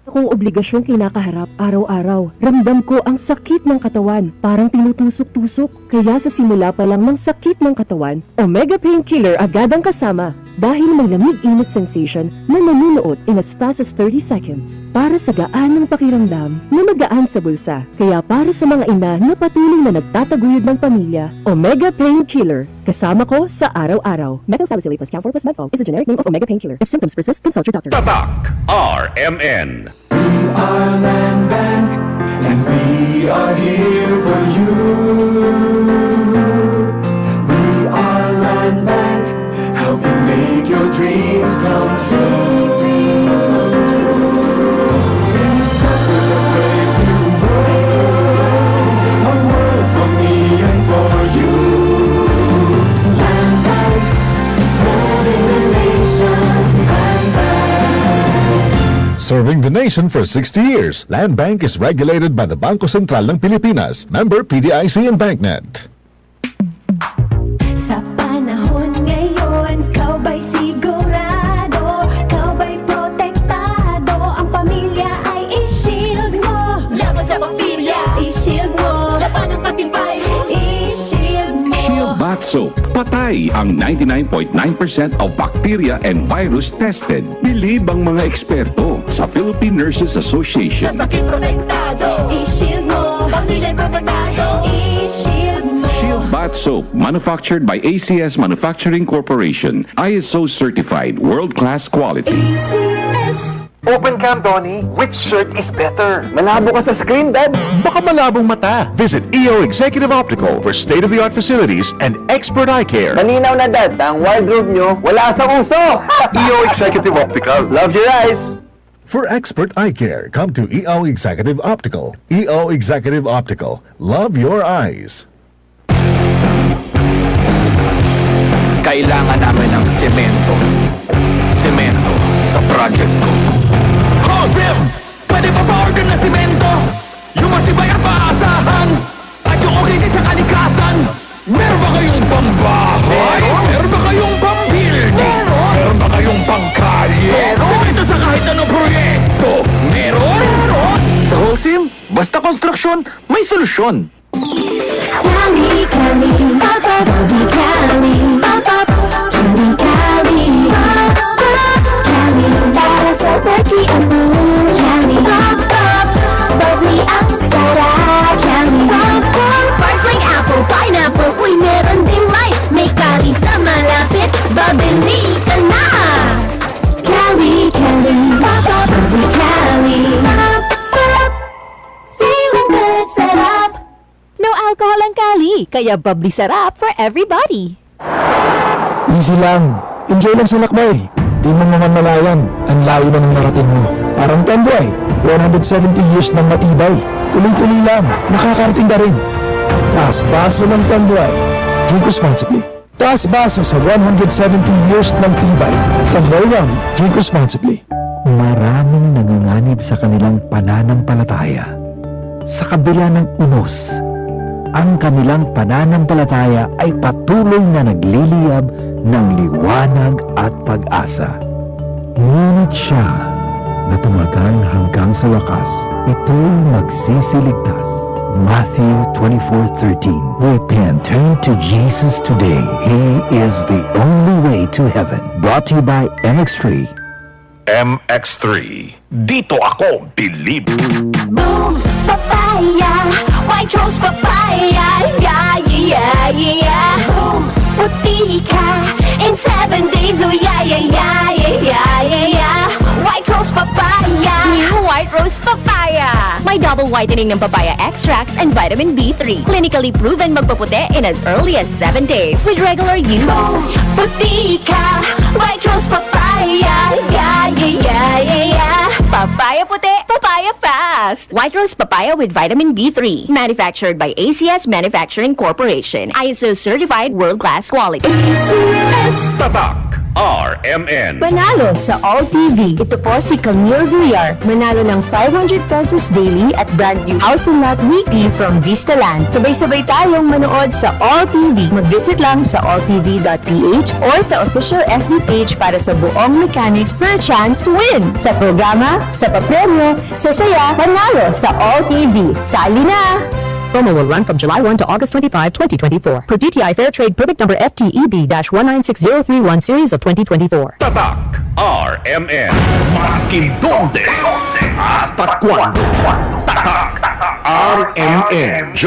Akong obligasyong kinakaharap araw-araw. Ramdam ko ang sakit ng katawan, parang tinutusok-tusok. Kaya sa simula pa lang ng sakit ng katawan, Omega Painkiller agad ang kasama. Dahil may lamig-init sensation na nanunuot in as fast as 30 seconds. Para sa gaan ng pakiramdam na magaan sa bulsa. Kaya para sa mga ina na patuloy na nagtataguyod ng pamilya, Omega Painkiller. Kasama ko sa araw-araw. Methoxyl plus Camphor plus Medfol is a generic name of Omega Painkiller. If symptoms persist, consult your doctor. Tatak RMN. We are Land Bank, and we are here for you. We are Land Bank, helping make your dreams come true. We start with a brave new world, a world for me and for you. Land Bank, serving the nation. Land Bank. Serving the nation for 60 years, Land Bank is regulated by the Bangko Sentral ng Pilipinas, member PDIC and BancNet. Sa panahon ngayon, kau ba'y sigurado? Kau ba'y protektado? Ang pamilya ay i-shield mo. Laban sa bakterya, i-shield mo. Laban ng patibay, i-shield mo. Shield Bath Soap. Patay ang 99.9% of bacteria and virus tested. Bilib ang mga eksperto sa Philippine Nurses Association. Sa sakit protektado, i-shield mo. Pamilya protektado, i-shield mo. Shield Bath Soap, manufactured by ACS Manufacturing Corporation. ISO certified, world-class quality. ACS. Open cam, Donnie. Which shirt is better? Malabo ka sa screen, Dad. Baka malabong mata. Visit EO Executive Optical for state-of-the-art facilities and expert eye care. Malinaw na, Dad. Ang wardrobe nyo, wala sa uso. EO Executive Optical. Love your eyes. For expert eye care, come to EO Executive Optical. EO Executive Optical. Love your eyes. Kailangan namin ng semento. Semento sa project ko. Joseph! Pwede pa pa-order na semento? Yung matibay at maasahan? At yung okay din sa kalikasan? Meron ba kayong pambahay? Meron ba kayong pambuilding? Meron ba kayong pangkalye? Semento sa kahit anong proyekto? Meron? Sa Holcim, basta konstruksyon, may solusyon. Cali, Cali, Papa, Bobby Cali, Papa, Cali, Cali, Papa, Cali, para sa bakian mo, Cali, Papa, bubbly ang sarap, Cali, Papa, sparkling apple, pineapple, uy, meron ding light, may Cali sa malapit, babili ka na, Cali, Cali, Papa, Bobby Cali, Papa, feeling good, sarap. No alcohol ang Cali, kaya bubbly sarap for everybody. Easy lang. Enjoy lang sa lakbay. Di mo mamamalayan. Ang layo na ng narating mo. Parang Tanduay. 170 years ng matibay. Tuloy-tuloy lang. Makakarating ka rin. Taas baso ng Tanduay. Drink responsibly. Taas baso sa 170 years ng tibay. Tanduay Rum. Drink responsibly. Maraming nanganganib sa kanilang pananampalataya. Sa kabila ng unos, ang kanilang pananampalataya ay patuloy na nagliliyab ng liwanag at pag-asa. Ngunit siya na tumagal hanggang sa wakas, ito'y magsisiligtas. Matthew 24:13. Repent, turn to Jesus today. He is the only way to heaven. Brought to you by MX3. MX3. Dito ako, believe. Boom, papaya, white rose papaya, yeah, yeah, yeah. Boom, puti ka, in 7 days, oh yeah, yeah, yeah, yeah, yeah, yeah. White rose papaya. New white rose papaya. May double whitening ng papaya extracts and vitamin B3. Clinically proven magpaputi in as early as 7 days with regular use. Boom, puti ka, white rose papaya, yeah, yeah, yeah, yeah, yeah. Papaya puti, papaya fast. White rose papaya with vitamin B3. Manufactured by ACS Manufacturing Corporation. ISO certified world-class quality. ACS. Tatak RMN. Panalo sa All TV. Ito po si Camille Villar. Manalo ng 500 pesos daily at brand new House and Lot Weekly from Vistaland. Sabay-sabay tayong manood sa All TV. Mag-visit lang sa alltv.ph or sa official FB page para sa buong mechanics for a chance to win. Sa programa, sa papremyo, sa saya, panalo sa All TV. Sali na! Promo will run from July 1 to August 25, 2024. Per DTI Fair Trade Permit number FTEB-1960331 series of 2024. Tatak RMN. Maski donde, hasta cuando. Tatak RMN.